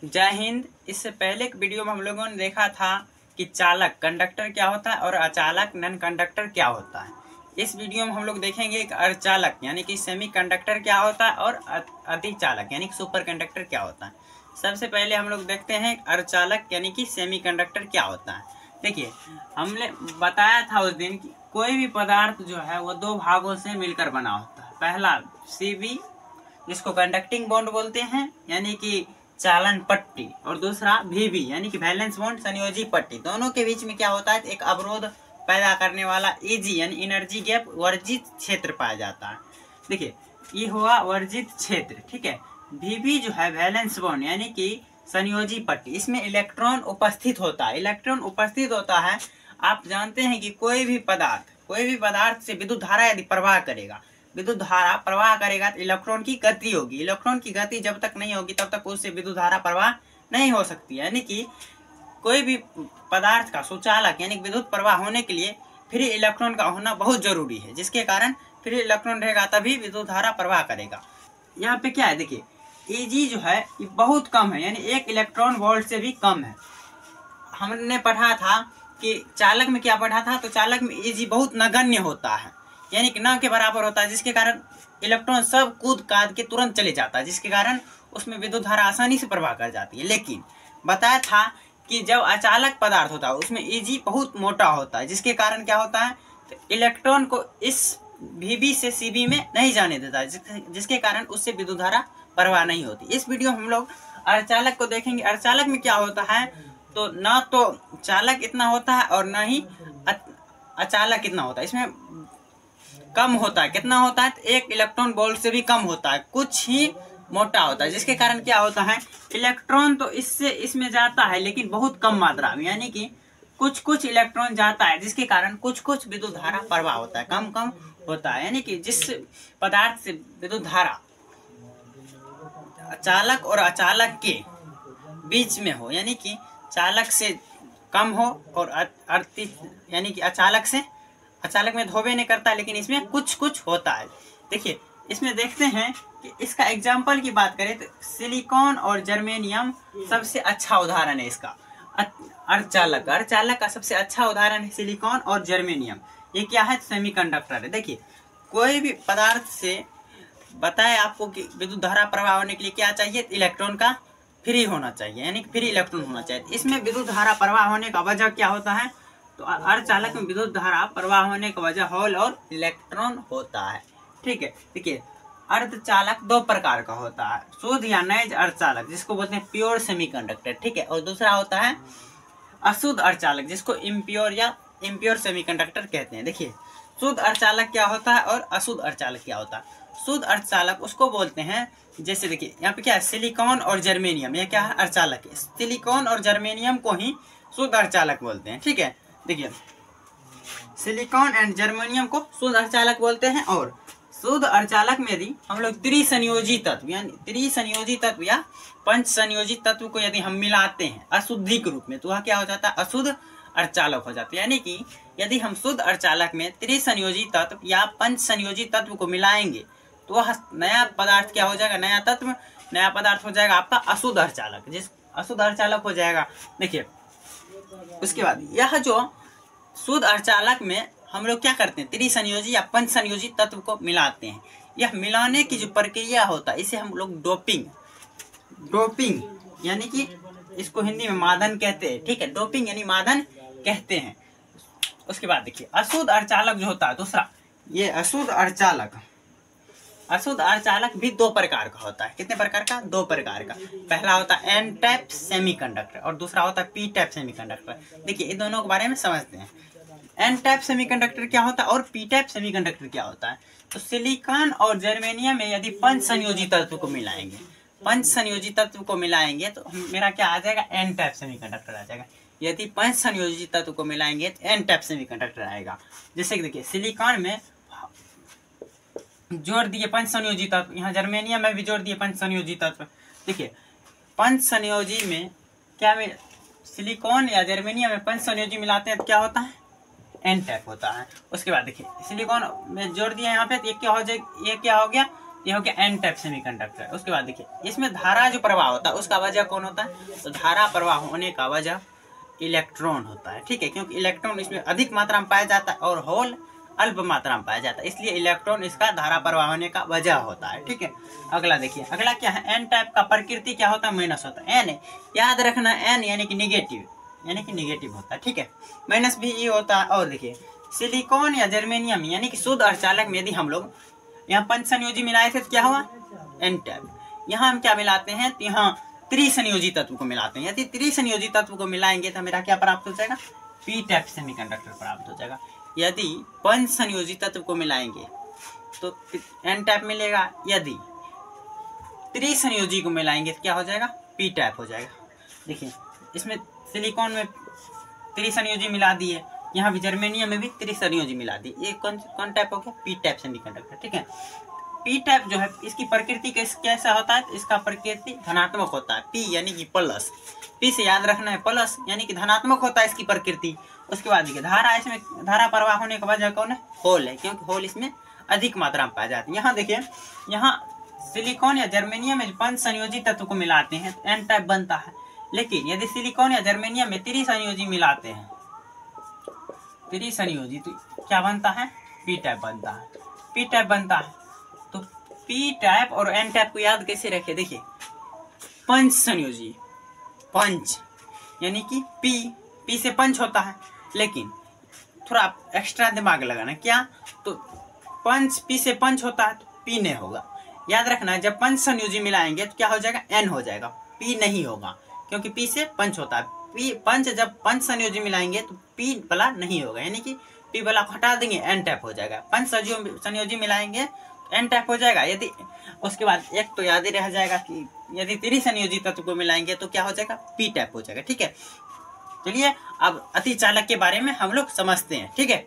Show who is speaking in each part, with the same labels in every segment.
Speaker 1: जय हिंद। इससे पहले एक वीडियो में हम लोगों ने देखा था कि चालक कंडक्टर क्या होता है और अचालक नॉन कंडक्टर क्या होता है। इस वीडियो में हम लोग देखेंगे कि अर्धचालक यानी कि सेमी कंडक्टर क्या होता है और अधिचालक यानी कि सुपर कंडक्टर क्या होता है। सबसे पहले हम लोग देखते हैं अर्धचालक यानी कि सेमी कंडक्टर क्या होता है। देखिए, हमने बताया था उस दिन कि कोई भी पदार्थ जो है वो दो भागों से मिलकर बना होता है। पहला सीबी जिसको कंडक्टिंग बॉन्ड बोलते हैं यानी कि चालन पट्टी, और दूसरा वीबी यानी कि वैलेंस बॉन्ड संयोजी पट्टी। दोनों के बीच में क्या होता है, एक अवरोध पैदा करने वाला ईजी यानी एनर्जी गैप वर्जित क्षेत्र पाया जाता है। देखिए, ये हुआ वर्जित क्षेत्र, ठीक है। वीबी जो है वैलेंस बॉन्ड यानी कि संयोजी पट्टी, इसमें इलेक्ट्रॉन उपस्थित होता है। इलेक्ट्रॉन उपस्थित होता है, आप जानते हैं कि कोई भी पदार्थ से विद्युत धारा यदि प्रवाह करेगा, विद्युत धारा प्रवाह करेगा तो इलेक्ट्रॉन की गति होगी। इलेक्ट्रॉन की गति जब तक नहीं होगी तब तक उससे विद्युत धारा प्रवाह नहीं हो सकती। यानी कि कोई भी पदार्थ का सुचालक यानी विद्युत प्रवाह होने के लिए फ्री इलेक्ट्रॉन का होना बहुत जरूरी है, जिसके कारण फ्री इलेक्ट्रॉन रहेगा तभी विद्युत धारा प्रवाह करेगा। यहाँ पे क्या है, देखिए Eg जो है ये बहुत कम है, यानी 1 इलेक्ट्रॉन वोल्ट से भी कम है। हमने पढ़ा था कि चालक में क्या पढ़ा था, तो चालक में Eg बहुत नगण्य होता है, यानी कि न के बराबर होता है, जिसके कारण इलेक्ट्रॉन सब कूद काद के तुरंत चले जाता है, जिसके कारण उसमें विद्युत धारा आसानी से प्रवाह कर जाती है। लेकिन बताया था कि जब अचालक पदार्थ होता है उसमें Eg बहुत मोटा होता है, जिसके कारण क्या होता है, तो इलेक्ट्रॉन को इस Vb से Cb में नहीं जाने देता है, जिसके कारण उससे विद्युत धारा प्रवाह नहीं होती। इस वीडियो में हम लोग अर्धचालक को देखेंगे। अर्धचालक में क्या होता है, तो ना तो चालक इतना होता है और ना ही अचालक इतना होता है। इसमें कम होता है, कितना होता है, तो 1 इलेक्ट्रॉन वोल्ट से भी कम होता है, कुछ ही मोटा होता है, जिसके कारण क्या होता है, इलेक्ट्रॉन तो इससे इसमें जाता है लेकिन बहुत कम मात्रा में, यानी कि कुछ इलेक्ट्रॉन जाता है, जिसके कारण कुछ विद्युत धारा प्रवाह होता है, कम होता है। यानी कि जिस पदार्थ से विद्युत धारा चालक और अचालक के बीच में हो, यानी कि चालक से कम हो और यानी कि अचालक में धोबे नहीं करता, लेकिन इसमें कुछ होता है। देखिए, इसमें देखते हैं कि इसका एग्जाम्पल की बात करें तो सिलिकॉन और जर्मेनियम सबसे अच्छा उदाहरण है इसका। अर्धचालक का सबसे अच्छा उदाहरण है सिलिकॉन और जर्मेनियम। ये क्या है, सेमीकंडक्टर है। देखिए, कोई भी पदार्थ से बताए आपको कि विद्युत धारा प्रवाह होने के लिए क्या चाहिए, इलेक्ट्रॉन का फ्री होना चाहिए, यानी फ्री इलेक्ट्रॉन होना चाहिए। इसमें विद्युत धारा प्रवाह होने का वजह क्या होता है, तो अर्धचालक में विद्युत धारा प्रवाह होने का वजह होल और इलेक्ट्रॉन होता है, ठीक है। देखिए, अर्धचालक 2 प्रकार का होता है, शुद्ध या नैज अर्धचालक जिसको बोलते हैं प्योर सेमीकंडक्टर, ठीक है, और दूसरा होता है अशुद्ध अर्धचालक जिसको इम्प्योर सेमीकंडक्टर कहते हैं। देखिए, शुद्ध अर्धचालक क्या होता है और अशुद्ध अर्धचालक क्या होता है। शुद्ध अर्धचालक उसको बोलते हैं, जैसे देखिए यहाँ पे क्या है, सिलिकॉन और जर्मेनियम, ये क्या है, अर्धचालक है। सिलिकॉन और जर्मेनियम को ही शुद्ध अर्धचालक बोलते हैं, ठीक है। देखिए, सिलिकॉन एंड जर्मेनियम को शुद्ध अर्धचालक बोलते हैं। और शुद्ध अर्धचालक में यदि हम लोग त्रिसंयोजी तत्व या पंच संयोजी तत्व को यदि हम मिलाते हैं अशुद्धि के रूप में, तो वह क्या हो जाता है, अशुद्ध अर्धचालक हो जाता है। यानी कि यदि हम शुद्ध अर्धचालक में त्रिसंयोजी तत्व या पंच संयोजी तत्व को मिलाएंगे तो वह नया पदार्थ क्या हो जाएगा, नया पदार्थ हो जाएगा आपका अशुद्ध अर्धचालक, अशुद्ध अर्धचालक हो जाएगा। देखिए, उसके बाद यह जो शुद्ध अर्धचालक में हम लोग क्या करते हैं, त्रिसंयोजी या पंच संयोजी तत्व को मिलाते हैं। यह मिलाने की जो प्रक्रिया होता है इसे हम लोग डोपिंग यानी कि इसको हिंदी में मादन कहते हैं, ठीक है, डोपिंग यानी मादन कहते हैं। उसके बाद देखिए, अशुद्ध अर्धचालक जो होता है दूसरा, ये अशुद्ध अर्धचालक भी 2 प्रकार का होता है। कितने प्रकार का, 2 प्रकार का। पहला होता है एन टाइप सेमीकंडक्टर और दूसरा होता है पी टाइप सेमीकंडक्टर। देखिए, इन दोनों के बारे में समझते हैं। एन टाइप सेमीकंडक्टर क्या होता है और पी टाइप सेमीकंडक्टर क्या होता है। तो सिलिकॉन और जर्मेनियम में यदि पंच संयोजी तत्व को मिलाएंगे तो मेरा क्या आ जाएगा, एन टाइप सेमीकंडक्टर आ जाएगा। यदि पंच संयोजी तत्व को मिलाएंगे तो एन टाइप सेमीकंडक्टर आएगा। जैसे कि देखिए, सिलिकॉन में जोड़ दिए पंच संयोजी तत्व, यहाँ जर्मेनियम में भी जोड़ दिए पंच संयोजी तत्व। देखिए, पंच संयोजी में क्या सिलिकॉन या जर्मेनियम में पंच संयोजी मिलाते हैं तो क्या होता है, एन टाइप होता है। उसके बाद देखिए, सिलिकॉन में जोड़ दिया यहाँ पे, तो ये क्या हो गया, ये हो गया एन टाइप सेमीकंडक्टर। उसके बाद देखिए इसमें धारा जो प्रवाह होता है उसका वजह कौन होता है, तो धारा प्रवाह होने का वजह इलेक्ट्रॉन होता है, ठीक है, क्योंकि इलेक्ट्रॉन इसमें अधिक मात्रा में पाया जाता है और होल अल्प मात्रा में पाया जाता है, इसलिए इलेक्ट्रॉन इसका धारा प्रवाह होने का वजह होता है, ठीक है। अगला देखिए, अगला क्या है, एन टाइप का प्रकृति क्या होता है, माइनस होता है। एन याद रखना, एन यानी कि निगेटिव होता है, ठीक है। माइनस भी ये होता है। और देखिए सिलिकॉन या जर्मेनियम यानी कि शुद्ध अर्धचालक में यदि हम लोग यहाँ पंचसंयोजी मिलाए थे तो क्या हुआ, एन टाइप। यहाँ हम क्या मिलाते हैं, तो यहाँ त्रिसंयोजी तत्व को मिलाते हैं। यदि त्रिसंयोजी तत्व को मिलाएंगे तो मेरा क्या प्राप्त हो जाएगा, पी टाइप सेमीकंडक्टर प्राप्त हो जाएगा। यदि पंचसंयोजी तत्व को मिलाएंगे तो एन टाइप मिलेगा। यदि त्रिसंयोजी को मिलाएंगे तो क्या हो जाएगा, पी टाइप हो जाएगा। देखिए इसमें सिलिकॉन में त्रिसंयोजी मिला दिए, यहाँ भी जर्मेनियम में भी त्रिसंयोजी मिला दी, ये कौन टाइप हो गया, पी टाइप सेमीकंडक्टर, ठीक है। पी टाइप जो है इसकी प्रकृति कैसा होता है, इसका प्रकृति धनात्मक होता है। पी यानी कि प्लस, पी से याद रखना है प्लस यानी कि धनात्मक होता है इसकी प्रकृति। उसके बाद देखिए धारा, इसमें धारा प्रवाह होने का वजह कौन है, होल है, क्योंकि होल इसमें अधिक मात्रा में पाया जाता है। यहाँ देखिए, यहाँ सिलिकॉन या जर्मेनियम में पंचसंयोजी तत्व को मिलाते हैं तो एन टाइप बनता है, लेकिन यदि सिलिकॉन या जर्मेनियम में त्रिसंयोजी मिलाते हैं, त्रिसंयोजी, तो क्या बनता है, पी टाइप बनता है, पी टाइप बनता है। तो पी टाइप और एन टाइप को याद कैसे रखे, देखिए पंचसंयोजी, पंच यानी कि पी से पंच होता है, लेकिन थोड़ा एक्स्ट्रा दिमाग लगाना, क्या, तो पंच पी से पंच होता है तो पी नहीं होगा। याद रखना जब पंचसंयोजी मिलाएंगे तो क्या हो जाएगा, एन हो जाएगा, पी नहीं होगा, क्योंकि पी से पंच होता है। पी पंच, जब पंच संयोजी मिलाएंगे तो पी वाला नहीं होगा, यानी कि पी वाला को हटा देंगे, एन टाइप हो जाएगा। पंच संयोजी मिलाएंगे एन टाइप हो जाएगा। यदि उसके बाद एक तो याद ही रह जाएगा कि यदि त्रिसंयोजी तत्व को मिलाएंगे तो क्या हो जाएगा, पी टाइप हो जाएगा, ठीक है। चलिए अब अतिचालक के बारे में हम लोग समझते हैं, ठीक है।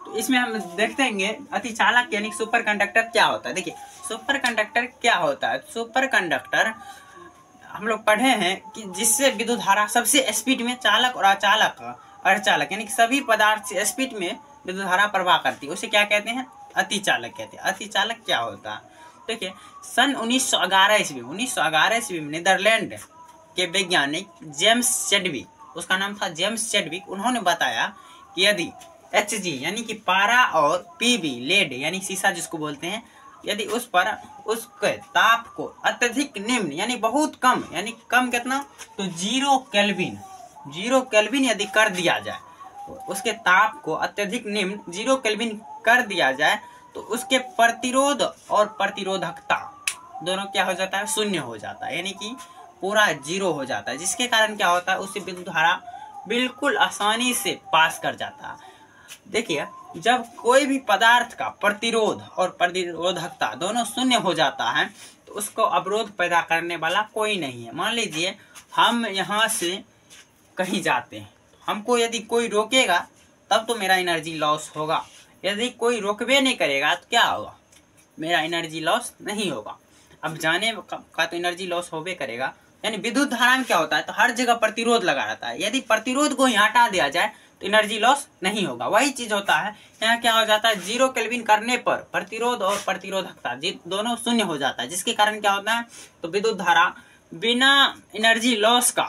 Speaker 1: तो इसमें हम देखते हैं अतिचालक यानी सुपर कंडक्टर क्या होता है। देखिए सुपर कंडक्टर क्या होता है, सुपर कंडक्टर हम लोग पढ़े हैं कि जिससे विद्युत धारा सबसे स्पीड में चालक और अचालक, अर्धचालक यानी कि सभी पदार्थ से स्पीड में विद्युत धारा प्रवाह करती है, उसे क्या कहते हैं, अतिचालक कहते हैं। अतिचालक क्या होता है, देखिए सन 1911 ईस्वी में नीदरलैंड के वैज्ञानिक जेम्स चैडविक, उसका नाम था जेम्स चैडविक, उन्होंने बताया कि यदि Hg यानी कि पारा और Pb लेड यानी सीसा जिसको बोलते हैं, यदि उस पर उसके ताप को अत्यधिक निम्न यानी बहुत कम, यानी कम कितना, तो 0 केल्विन यदि कर दिया जाए, तो उसके ताप को अत्यधिक निम्न 0 केल्विन कर दिया जाए तो उसके प्रतिरोध और प्रतिरोधकता दोनों क्या हो जाता है, शून्य हो जाता है, यानी कि पूरा 0 हो जाता है, जिसके कारण क्या होता है, उससे विद्युत धारा बिल्कुल आसानी से पास कर जाता है। देखिए जब कोई भी पदार्थ का प्रतिरोध और प्रतिरोधकता दोनों शून्य हो जाता है तो उसको अवरोध पैदा करने वाला कोई नहीं है। मान लीजिए हम यहाँ से कहीं जाते हैं, हमको यदि कोई रोकेगा तब तो मेरा एनर्जी लॉस होगा, यदि कोई रोकवे नहीं करेगा तो क्या होगा, मेरा एनर्जी लॉस नहीं होगा। अब जाने का तो एनर्जी लॉस होवे करेगा, यानी विद्युत धारा में क्या होता है, तो हर जगह प्रतिरोध लगा रहता है, यदि प्रतिरोध को ही हटा दिया जाए तो एनर्जी लॉस नहीं होगा। वही चीज होता है यहाँ, क्या हो जाता है, 0 केल्विन करने पर प्रतिरोध और प्रतिरोधकता दोनों शून्य हो जाता है, जिसके कारण क्या होता है, तो विद्युत धारा बिना एनर्जी लॉस का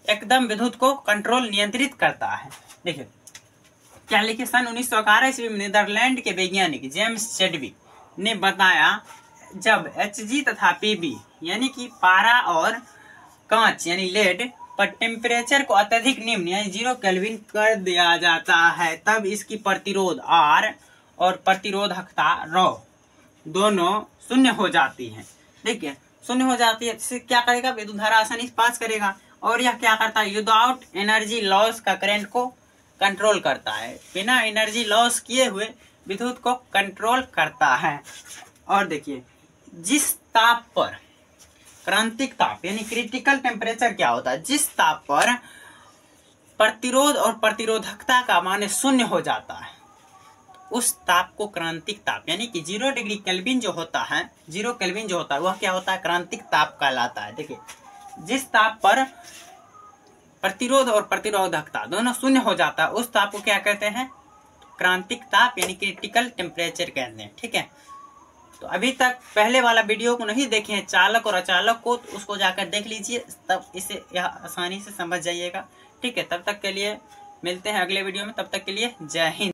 Speaker 1: एकदम विद्युत को कंट्रोल नियंत्रित करता है। देखिए क्या लिखे, सन 1911 ईस्वी में नीदरलैंड के वैज्ञानिक जेम्स चैडविक ने बताया जब Hg तथा Pb यानी कि पारा और कांच यानी लेड पर टेम्परेचर को अत्यधिक निम्न यानी 0 केल्विन कर दिया जाता है, तब इसकी प्रतिरोध R और प्रतिरोधकता ρ दोनों शून्य हो जाती है। देखिए शून्य हो जाती है, इससे क्या करेगा, विद्युत धारा आसानी से पास करेगा, और यह क्या करता है, विदाउट एनर्जी लॉस का करंट को कंट्रोल करता है, बिना एनर्जी लॉस किए हुए विद्युत को कंट्रोल करता है। और देखिए जिस ताप पर क्रांतिक ताप यानी क्रिटिकल टेम्परेचर क्या होता है, जिस ताप पर प्रतिरोध और प्रतिरोधकता का मान शून्य हो जाता है उस ताप को क्रांतिक ताप यानी कि 0 डिग्री केल्विन जो होता है, 0 केल्विन जो होता है वह क्या होता है, क्रांतिक ताप कहलाता है। देखिए जिस ताप पर प्रतिरोध और प्रतिरोधकता दोनों शून्य हो जाता है उस ताप को क्या कहते हैं, क्रांतिक ताप यानी क्रिटिकल टेम्परेचर कहते हैं, ठीक है। तो अभी तक पहले वाला वीडियो को नहीं देखे हैं चालक और अचालक को, तो उसको जाकर देख लीजिए, तब इसे यह आसानी से समझ जाइएगा। ठीक है, तब तक के लिए मिलते हैं अगले वीडियो में, तब तक के लिए जय हिंद।